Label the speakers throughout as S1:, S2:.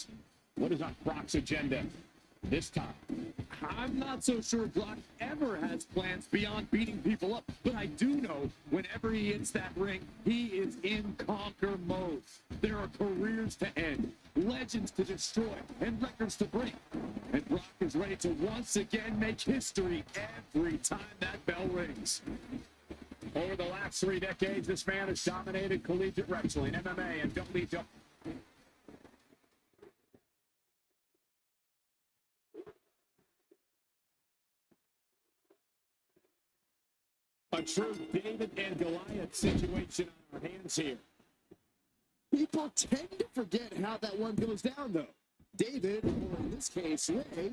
S1: matches. What is on Brock's agenda this time?
S2: I'm not so sure Brock ever has plans beyond beating people up, but I do know whenever he hits that ring, he is in conquer mode. There are careers to end, legends to destroy, and records to break. And Brock is ready to once again make history every time that bell rings.
S1: Over the last 3 decades, this man has dominated collegiate wrestling, MMA, and WWE. A true David and Goliath situation on our hands here.
S3: People tend to forget how that one goes down, though. David, or in this case, Ray,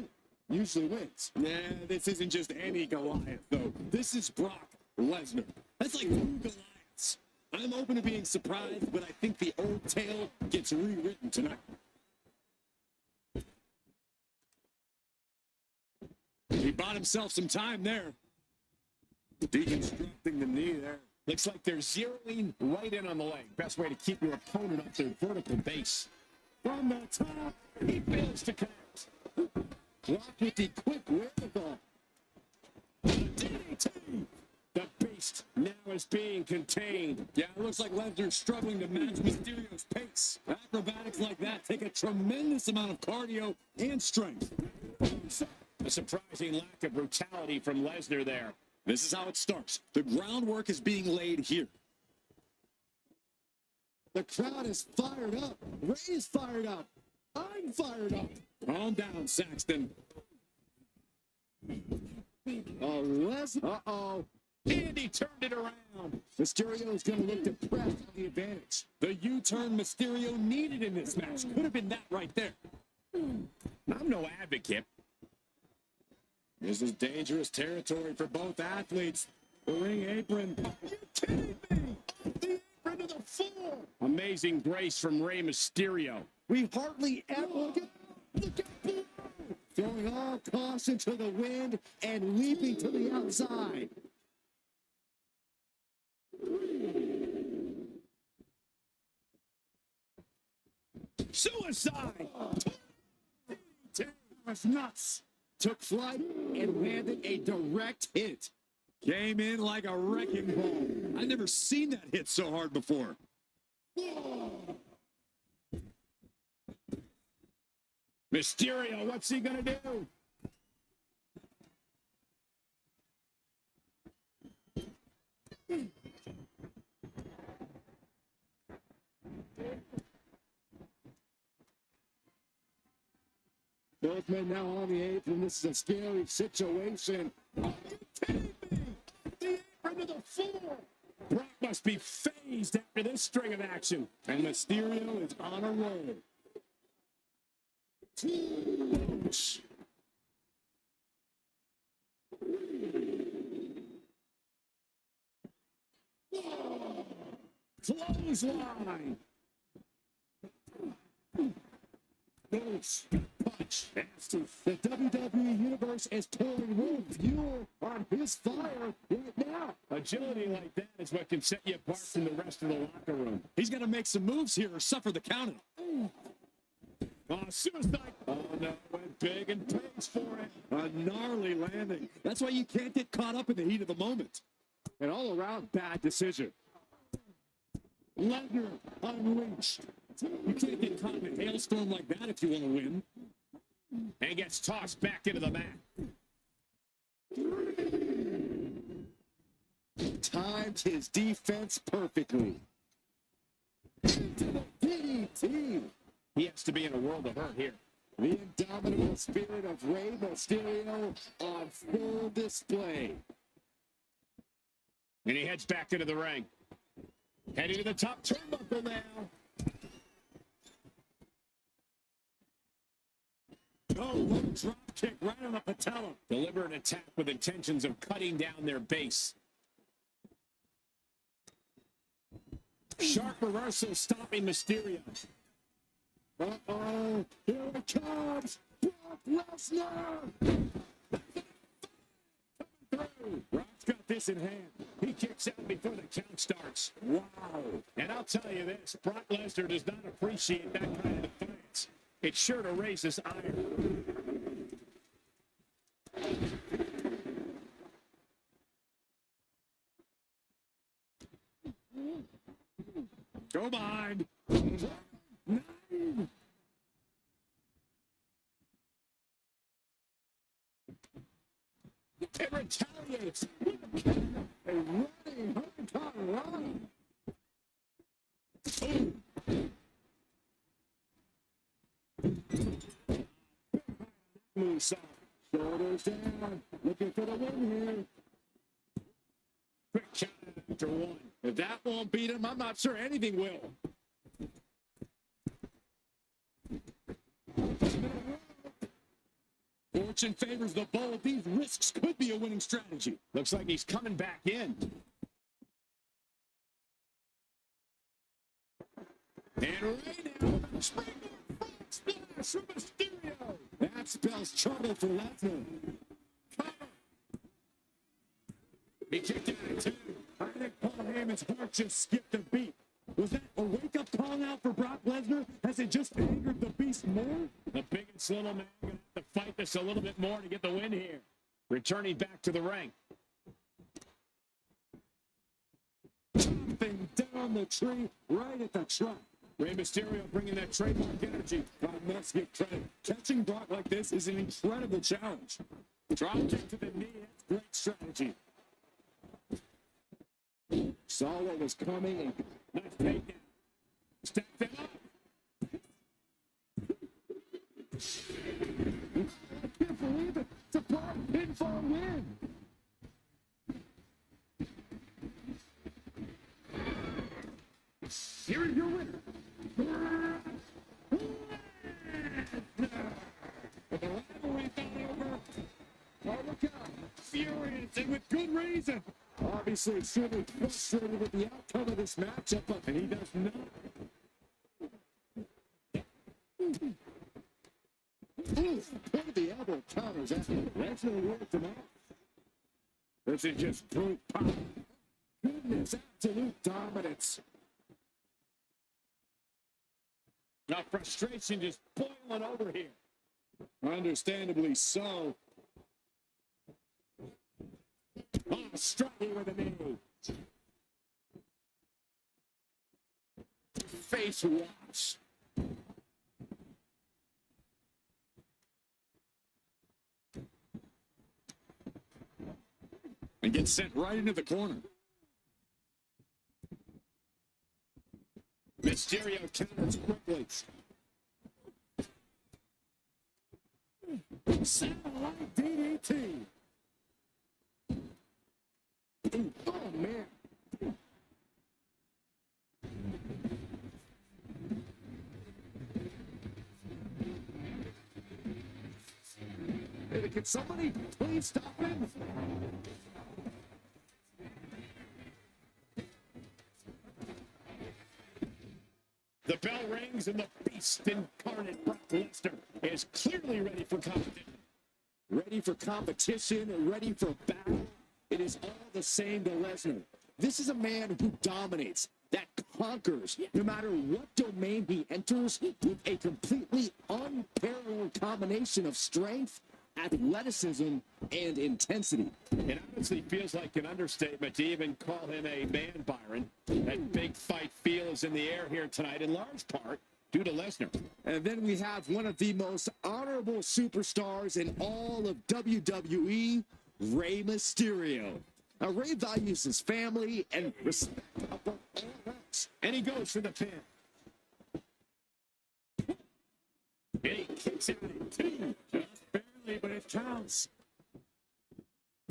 S3: usually wins.
S2: Nah, this isn't just any Goliath, though. This is Brock Lesnar. That's like 2 Goliaths. I'm open to being surprised, but I think the old tale gets rewritten tonight. He bought himself some time there. Deconstructing the knee there.
S1: Looks like they're zeroing right in on the leg. Best way to keep your opponent off their vertical base.
S2: From the top, he fails to connect.
S3: Brock with the quick wherewithal.
S2: DDT. The beast now is being contained. Yeah, it looks like Lesnar's struggling to match Mysterio's pace. Acrobatics like that take a tremendous amount of cardio and strength.
S1: A surprising lack of brutality from Lesnar there.
S2: This is how it starts. The groundwork is being laid here.
S3: The crowd is fired up. Ray is fired up. I'm fired up.
S2: Calm down, Saxton.
S3: Lesnar. Uh-oh.
S1: And he turned it around.
S3: Mysterio is going to look depressed on the advantage.
S2: The U-turn Mysterio needed in this match. Could have been that right there.
S1: I'm no advocate.
S2: This is dangerous territory for both athletes. The ring apron. Are you kidding me? The apron to the floor.
S1: Amazing grace from Rey Mysterio.
S3: We hardly ever look at Blue. Throwing all caution to the wind and leaping to the outside.
S2: Suicide.
S3: That was nuts. Took flight and landed a direct hit.
S2: Came in like a wrecking ball. I've never seen that hit so hard before.
S1: Mysterio, what's he gonna do?
S3: Both men now on the apron. This is a scary situation.
S2: The apron to the floor.
S1: Brock must be phased after this string of action.
S2: And Mysterio is on a roll.
S1: Clothesline.
S3: Punch. The WWE Universe is pouring more fuel on his fire right now.
S1: Agility like that is what can set you apart from the rest of the locker room.
S2: He's got to make some moves here or suffer the countout.
S1: Oh, suicide. Oh, no, went big and pays for it.
S2: A gnarly landing. That's why you can't get caught up in the heat of the moment.
S3: An all-around bad decision.
S2: Lesnar unleashed. You can't get caught in a hailstorm like that if you want to win.
S1: And gets tossed back into the mat.
S3: Timed his defense perfectly. DDT.
S1: He has to be in a world of hurt here.
S3: The indomitable spirit of Rey Mysterio on full display.
S1: And he heads back into the ring. Heading to the top turnbuckle now.
S2: Oh, what a drop kick right on the patella.
S1: Deliberate attack with intentions of cutting down their base. Sharp reversal stopping Mysterio.
S3: Uh-oh, here it comes, Brock Lesnar!
S1: Brock's got this in hand. He kicks out before the count starts. Wow. And I'll tell you this, Brock Lesnar does not appreciate that kind of defiance. It's sure to raise his iron.
S2: Go behind.
S3: It retaliates. A running hurricane run. Moves up. Shoulders down. Looking for the win here.
S1: Quick count after one.
S2: If that won't beat him, I'm not sure anything will. Fortune favors the bold. These risks could be a winning strategy.
S1: Looks like he's coming back in.
S3: And right now, splash from Mysterio. That spells trouble for Lesnar.
S1: He kicked out at 2.
S2: I think Paul Heyman's heart just skipped a beat. Was that a wake-up call out for Brock Lesnar? Has it just angered the beast more?
S1: The biggest little man going to have to fight this a little bit more to get the win here. Returning back to the ring.
S2: Jumping down the tree right at the trunk.
S1: Rey Mysterio bringing that trademark energy.
S2: I must give credit. Catching Brock like this is an incredible challenge.
S1: Drop kick to the knee. Great strategy.
S3: Saw what was coming and
S1: Nice takedown. Step them up.
S2: I can't believe it. It's a Brock pinfall win. Here is your winner. But the rivalry's not over. Oh, look out. Furious and with good reason.
S3: obviously extremely frustrated with the outcome of this matchup, and he does not. Point of the elbow counters after Lesnar worked him out. This is just brute power. Goodness, absolute dominance.
S1: Now frustration just boiling over here.
S3: Understandably so.
S1: Oh, striking with a knee. Face wash.
S2: And gets sent right into the corner.
S1: Mysterio counters quickly.
S3: Satellite DDT. Oh, man. Hey, can somebody please stop him?
S1: The bell rings and the beast incarnate Brock Lesnar is clearly ready for competition.
S3: Ready for competition and ready for battle. It is all the same to Lesnar. This is a man who dominates, that conquers, no matter what domain he enters, with a completely unparalleled combination of strength, athleticism, and intensity.
S1: It honestly feels like an understatement to even call him a man, Byron. That big fight feel is in the air here tonight, in large part due to Lesnar.
S3: And then we have one of the most honorable superstars in all of WWE, Rey Mysterio. Now, Rey values his family and respect above all else.
S1: And he goes for the pin. And he kicks out in two. Just barely, but it counts.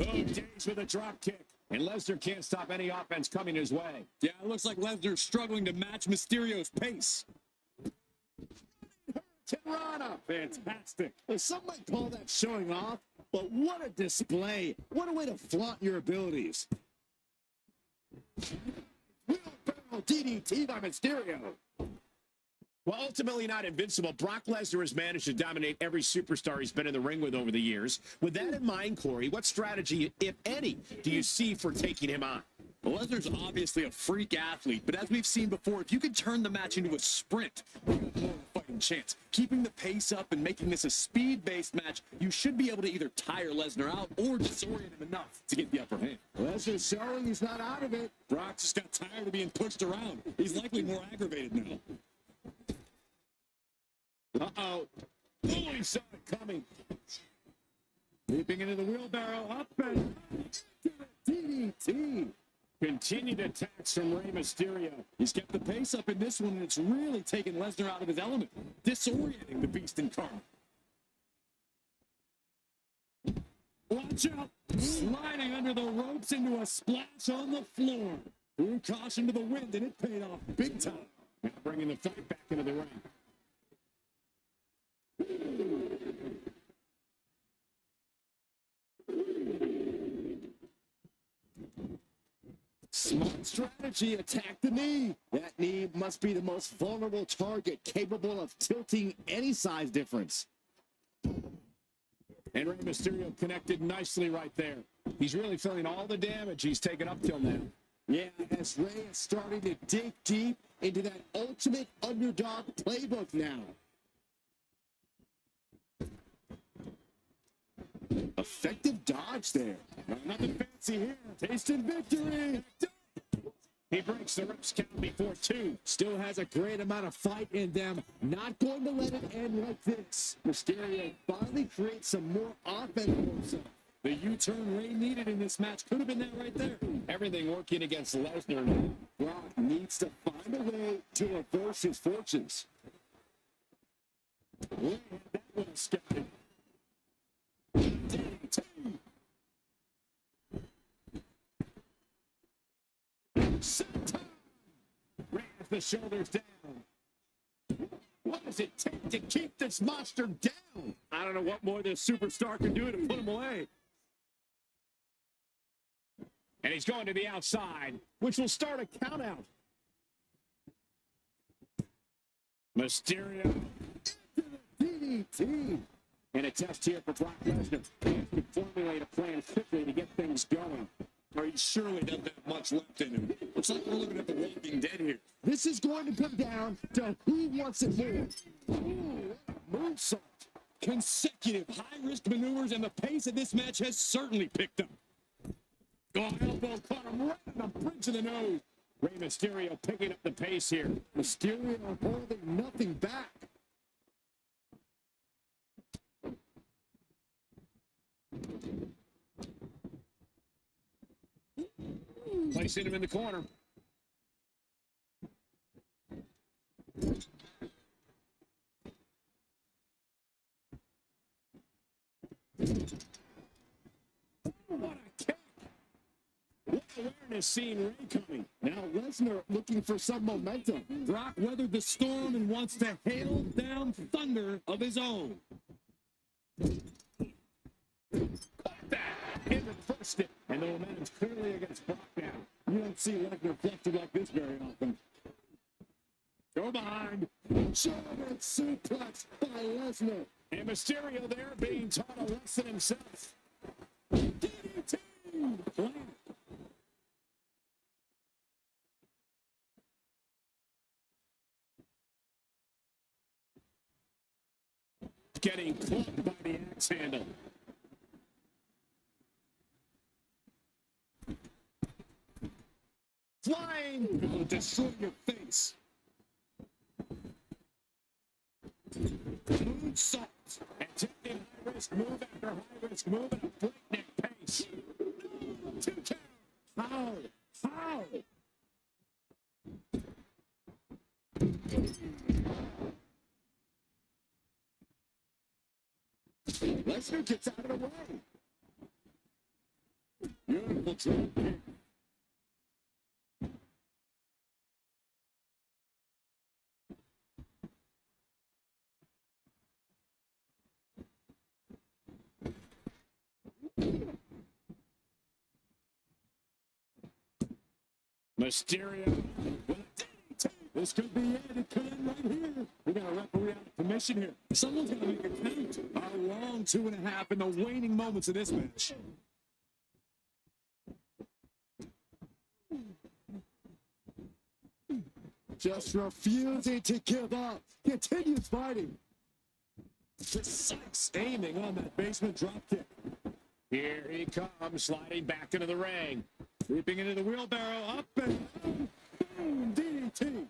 S1: Oh, days with a drop kick. And Lesnar can't stop any offense coming his way.
S2: Yeah, it looks like Lesnar's struggling to match Mysterio's pace.
S3: Tirana. Fantastic. Well, some might call that showing off, but what a display. What a way to flaunt your abilities. Wheelbarrow DDT by Mysterio.
S1: Well, ultimately not invincible, Brock Lesnar has managed to dominate every superstar he's been in the ring with over the years. With that in mind, Corey, what strategy, if any, do you see for taking him on?
S2: Well, Lesnar's obviously a freak athlete, but as we've seen before, if you could turn the match into a sprint, you have more to fight fighting chance. Keeping the pace up and making this a speed-based match, you should be able to either tire Lesnar out or disorient him enough to get the upper hand.
S3: Lesnar's showing he's not out of it.
S2: Brock just got tired of being pushed around. He's likely more aggravated now.
S1: Uh-oh. Oh, he saw it coming.
S2: Leaping into the wheelbarrow, up and DDT.
S1: Continued attacks from Rey Mysterio.
S2: He's kept the pace up in this one, and it's really taken Lesnar out of his element, disorienting the Beast incarnate. Watch out! Sliding under the ropes into a splash on the floor. Threw caution to the wind, and it paid off big time.
S1: Now bringing the fight back into the ring.
S3: Smart strategy, attack the knee. That knee must be the most vulnerable target, capable of tilting any size difference.
S1: And Rey Mysterio connected nicely right there. He's really feeling all the damage he's taken up till now.
S3: Yeah, as Rey is starting to dig deep into that ultimate underdog playbook now. Effective dodge there.
S1: Nothing fancy here.
S3: Tasted victory.
S1: He breaks the ropes count before 2.
S3: Still has a great amount of fight in them. Not going to let it end like this. Mysterio finally creates some more offense for himself.
S2: The U-turn Rey needed in this match could have been that right there.
S1: Everything working against Lesnar now.
S3: Brock needs to find a way to reverse his fortunes.
S1: That was scouted. Rey has the shoulders down. What does it take to keep this monster down?
S2: I don't know what more this superstar can do to put him away.
S1: And he's going to the outside, which will start a count out. Mysterio.
S3: DDT.
S1: And a test here for Brock Lesnar. He has to formulate a plan quickly to get things going.
S2: Or he surely doesn't have much left in him. Looks like we're looking at the Walking Dead here.
S3: This is going to come down to who wants it more. Ooh, moonsault.
S2: Consecutive high-risk maneuvers, and the pace of this match has certainly picked up.
S1: Oh, elbow caught him right on the bridge of the nose. Rey Mysterio picking up the pace here.
S3: Mysterio holding nothing back.
S1: Placing him in the corner. What a kick. What awareness seeing Rey coming.
S3: Now Lesnar looking for some momentum.
S2: Brock weathered the storm and wants to hail down thunder of his own.
S1: That in the first it. And the momentum's clearly against Brock now.
S3: You don't see Lesnar flustered like this very often.
S1: Go behind.
S3: German suplex by Lesnar.
S1: And Mysterio there being taught a lesson himself. DDT. Getting caught by the axe handle. Flying.
S2: Gonna destroy your face.
S1: Moonsault. And taking high-risk move after high-risk move at a breakneck pace. 2 count.
S3: How? How? Lesnar gets out of the way.
S2: Beautiful drop kick.
S1: Mysterio.
S2: This could be it. It could end right here. We got a referee out of commission here. Someone's going to make a count. A long 2.5 in the waning moments of this match.
S3: Just refusing to give up. Continues fighting. Precise aiming on that basement dropkick.
S1: Here he comes, sliding back into the ring.
S3: Leaping into the wheelbarrow, up and down. Boom, DDT.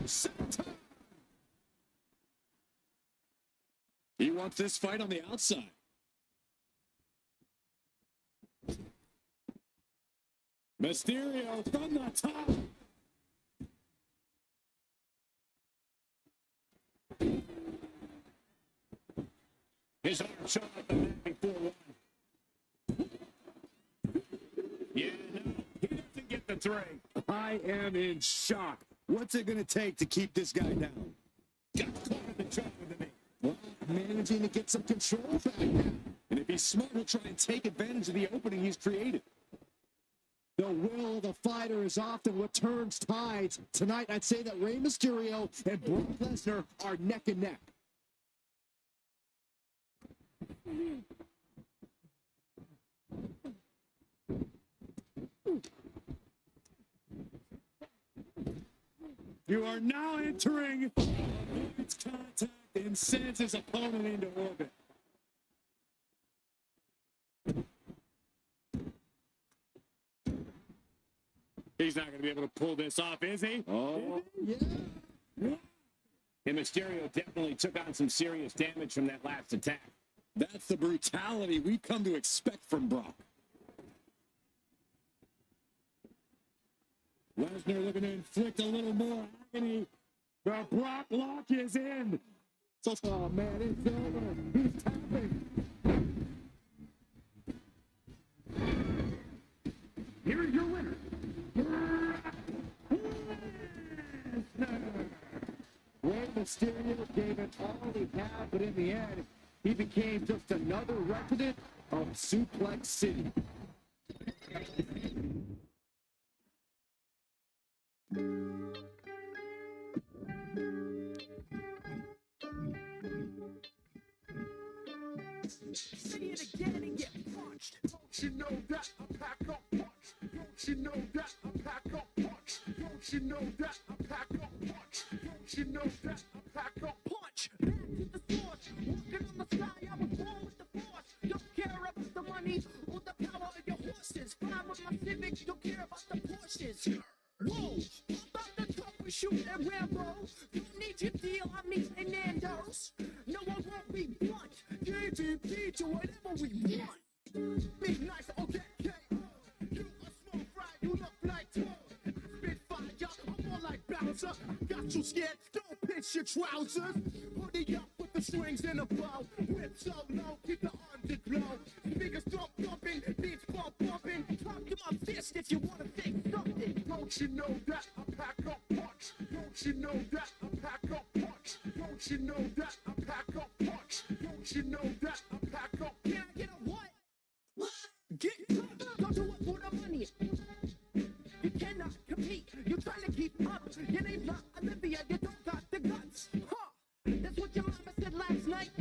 S3: Second time. He wants this fight on the outside. Mysterio from the top.
S1: His arm shot up the mat before one. Yeah, no, he doesn't get the three.
S3: I am in shock. What's it going to take to keep this guy down?
S1: Got caught in the trap with the knee.
S3: Well, managing to get some control back now. And if he's smart, he'll try and take advantage of the opening he's created. The will of the fighter is often what turns tides. Tonight, I'd say that Rey Mysterio and Brock Lesnar are neck and neck. You are now entering its contact and sends his opponent into orbit.
S1: He's not going to be able to pull this off, is he?
S3: Oh, yeah.
S1: And Mysterio definitely took on some serious damage from that last attack.
S3: That's the brutality we've come to expect from Brock. Lesnar looking to inflict a little more agony. The Brock lock is in. Oh, man, it's over. He's tapping.
S2: Here is your winner.
S3: Rey Mysterio gave it all he had, but in the end, he became just another resident of Suplex City.
S4: Say it again and get punched. Don't you know that I pack up punch? Don't you know that I pack up punch? Don't you know that I pack up punch? Don't you know that I pack up punch? Back to the source, walking on the sky, I was born with the force. Don't care about the money or the power of your horses. Fine with my civics, don't care about the Porsches. Whoa, about the top we shoot and Rambo. Don't need your deal, I mean Nando's. No, I won't be blunt. DDP to whatever we want. Be nice, okay, KO. You a small fry, you look like Toad. I spit fire, I'm more like Bouncer. Got you scared, don't pitch your trousers. Hoodie up with the strings in a bow. Whip so low, keep the underglow. Speakers don't bumping, beats bumping. Talk to my fist if you wanna think something. Don't you know that I pack up punch? Don't you know that I pack up punch? Don't you know that I pack up punch? Don't you know that I pack up? Can I get a what? Get up, go to work for the money. You cannot compete, you're trying to keep up. Your name's not Olivia, you don't got the guts. Huh, that's what your mama said last night.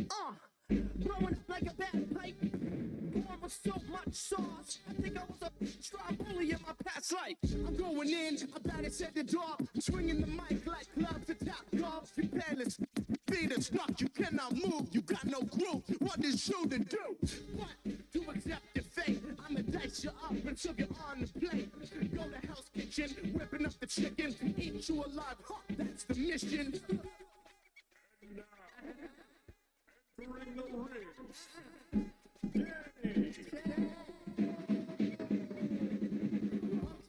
S4: Blowing up like a bad pipe. Born with so much sauce, I think I was a straw bully in my past life. I'm going in, I'm about to set the door. Swinging the mic like clubs to top golf. You palace, feet are stuck, you cannot move, you got no groove. What is you to do? What? To accept your fate. I'ma dice you up and serve you on the plate. Go to Hell's Kitchen, whipping up the chicken, eat you alive. Huh, that's the mission.
S2: Entering the ring.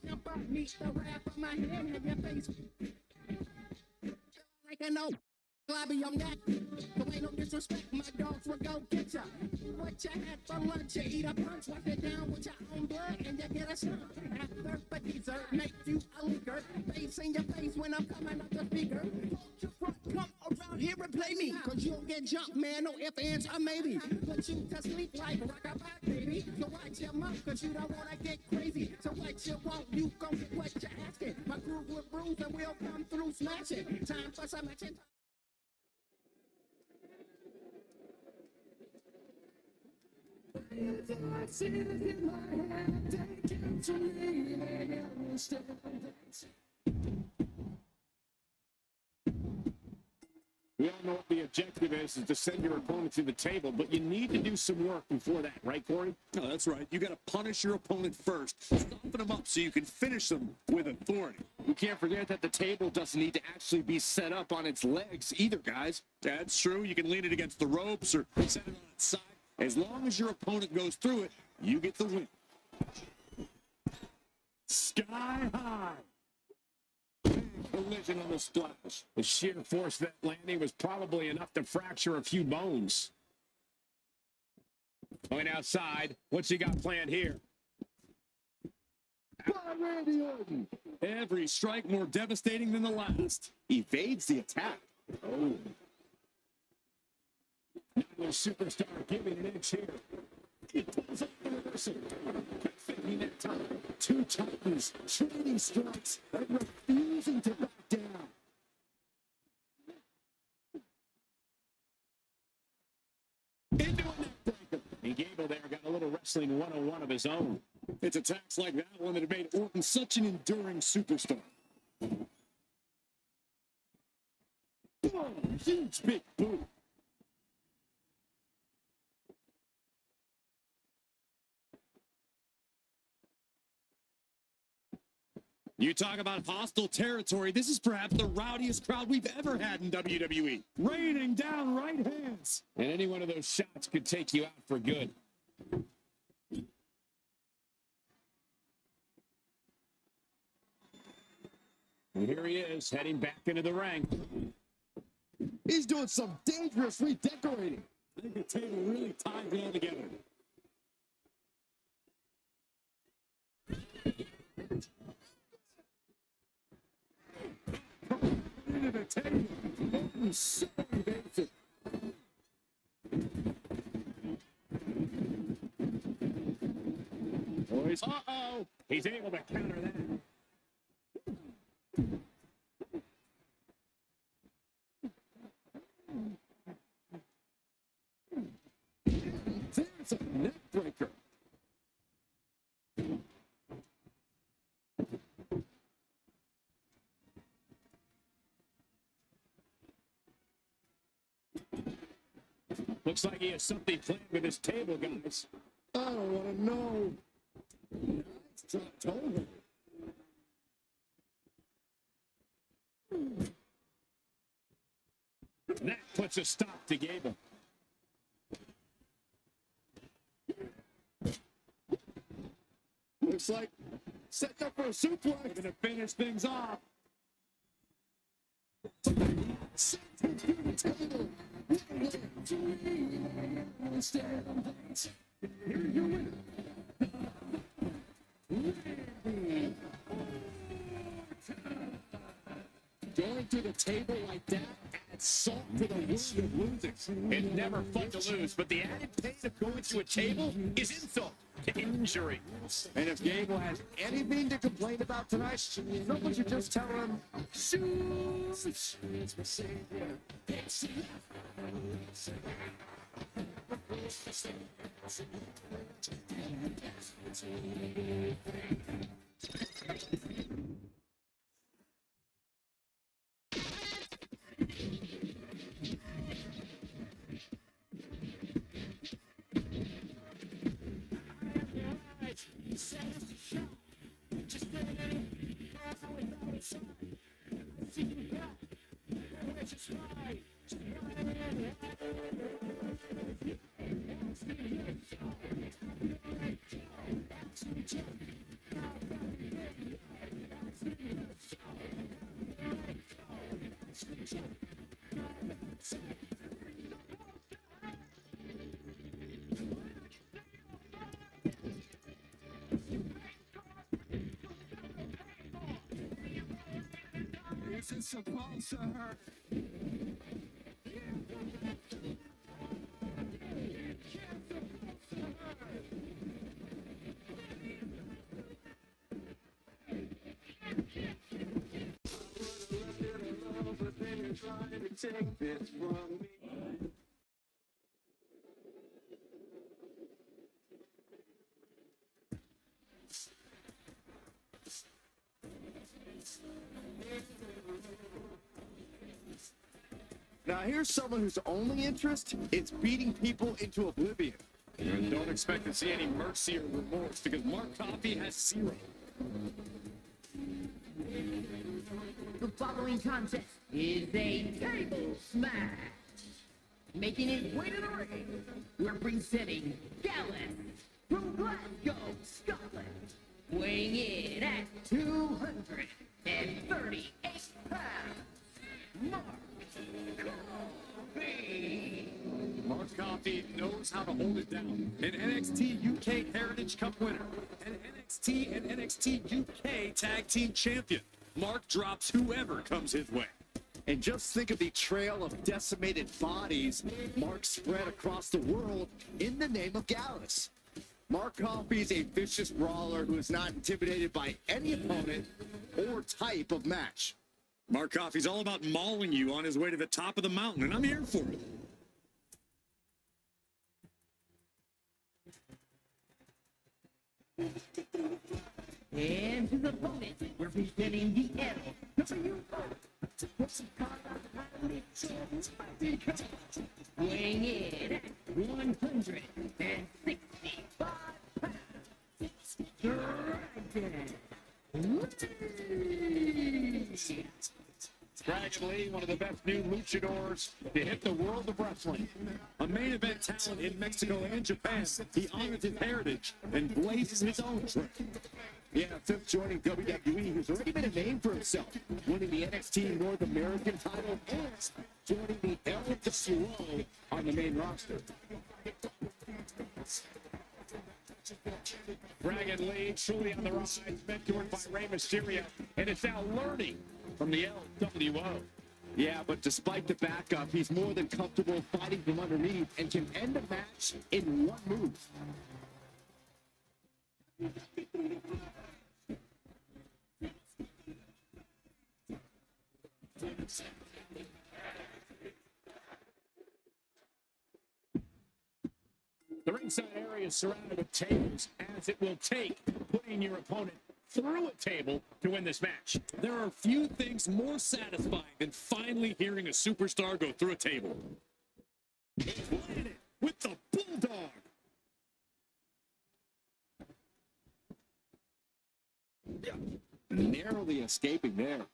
S4: Jump out, meet the rap on my head, have your face. Like I know. Globby on that. So ain't no disrespect, my dogs will go get ya. What you had for lunch, you eat a punch, wipe it down with your own blood, and you get a shot. After for dessert, make you a liquor. Face in your face when I'm coming up the speaker. Hold your front, come around here and play me. Cause you'll get jumped, man, no ifs, ands, or maybe. Put you to sleep like a rock-a-bye, baby. So watch your mouth, cause you don't wanna get crazy. So what you want, you gon' get what you're asking. My crew will bruise and we'll come through smashing. Time for some action.
S1: We all know what the objective is to send your opponent to the table, but you need to do some work before that, right, Corey?
S2: No, that's right. You got to punish your opponent first, soften them up so you can finish them with authority.
S3: You can't forget that the table doesn't need to actually be set up on its legs either, guys.
S2: That's true. You can lean it against the ropes or set it on its side. As long as your opponent goes through it, you get the win.
S1: Sky high.
S3: Collision on the splash.
S1: The sheer force of that landing was probably enough to fracture a few bones. Going outside. What's he got planned here?
S3: By Randy Orton.
S2: Every strike more devastating than the last.
S3: Evades the attack.
S1: Oh. Now the superstar giving an inch here. It pulls up the reversal. Quick thinking that time.
S3: Two Titans trading strikes and refusing to back down.
S1: Into a neck breaker. And Gable there got a little wrestling 101 of his own.
S2: It's attacks like that one that have made Orton such an enduring superstar.
S3: Boom! Huge big boot.
S2: You talk about hostile territory. This is perhaps the rowdiest crowd we've ever had in WWE. Raining down right hands.
S1: And any one of those shots could take you out for good. And here he is, heading back into the ring.
S3: He's doing some dangerous redecorating.
S2: I think the table really tied it all together.
S3: Into the table. Orton's so evasive.
S1: Boys, uh-oh. He's able to counter that.
S3: There's a neck breaker.
S1: Looks like he has something planned with his table, guys.
S3: I don't want to know. Nice drop toe.
S1: That puts a stop to Gable.
S3: Looks like setting up for a suplex.
S2: Going to finish things off.
S3: Sent him through the table. Here's your winner. Going to the table like that adds salt to the wound of losing.
S1: It's never fun to lose, but the added pain of going to a table is insult to injury.
S3: And if Gable has anything to complain about tonight, someone should just tell him, shoot!
S4: This is supposed to hurt. Take this from me.
S3: Now here's someone whose only interest is beating people into oblivion.
S2: And don't expect to see any mercy or remorse because Mark Coffey has zero.
S5: The following contest is a table smash. Making his way to the ring, representing Dallas from Glasgow, Scotland, weighing in at 238 pounds, Mark Coffey.
S2: Mark Coffey knows how to hold it down. An NXT UK Heritage Cup winner, an NXT and NXT UK Tag Team Champion. Mark drops whoever comes his way.
S3: And just think of the trail of decimated bodies Mark spread across the world in the name of Gallus. Mark Coffey is a vicious brawler who is not intimidated by any opponent or type of match.
S2: Mark Coffey's all about mauling you on his way to the top of the mountain, and I'm here for it.
S5: And his opponent, representing the weighing in at 165 pounds,
S2: Dragon Lee, one of the best new luchadors to hit the world of wrestling. A main event talent in Mexico and Japan, he honors his heritage and blazes his own trail.
S3: Yeah, fifth joining WWE, who's already made a name for himself, winning the NXT North American title and joining the LWO on the main roster.
S1: Dragon Lee truly on the rise, mentored by Rey Mysterio, and is now learning from the LWO.
S3: Yeah, but despite the backup, he's more than comfortable fighting from underneath and can end a match in one move.
S1: The ringside area is surrounded with tables, as it will take putting your opponent through a table to win this match.
S2: There are few things more satisfying than finally hearing a superstar go through a table.
S1: He's landed it with the Bulldog.
S3: Narrowly escaping there.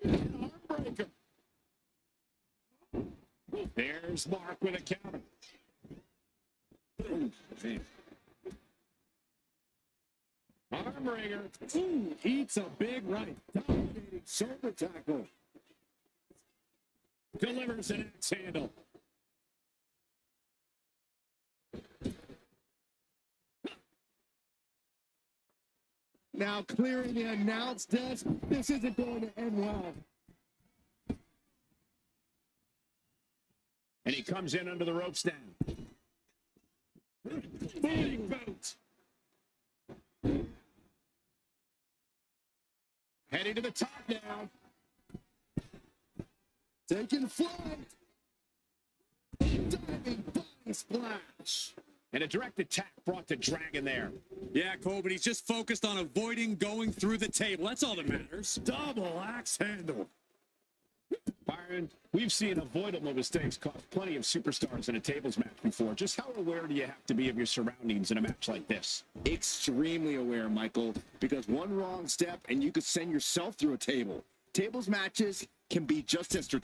S1: An arm breaker. There's Mark with a counter. Ooh, man. Arm ringer.
S2: Ooh, eats a big right.
S3: Dominating shoulder tackle.
S1: Delivers an axe handle.
S3: Now clearing the announce desk. This isn't going to end well.
S1: And he comes in under the ropes now. Big boot. Heading to the top now.
S3: Taking flight. Diving body splash.
S1: And a direct attack brought to Dragon there.
S2: Yeah, Cole, but he's just focused on avoiding going through the table. That's all that matters.
S1: Double axe handle. Byron, we've seen avoidable mistakes cost plenty of superstars in a tables match before. Just how aware do you have to be of your surroundings in a match like this?
S3: Extremely aware, Michael, because one wrong step and you could send yourself through a table. Tables matches can be just as strategic.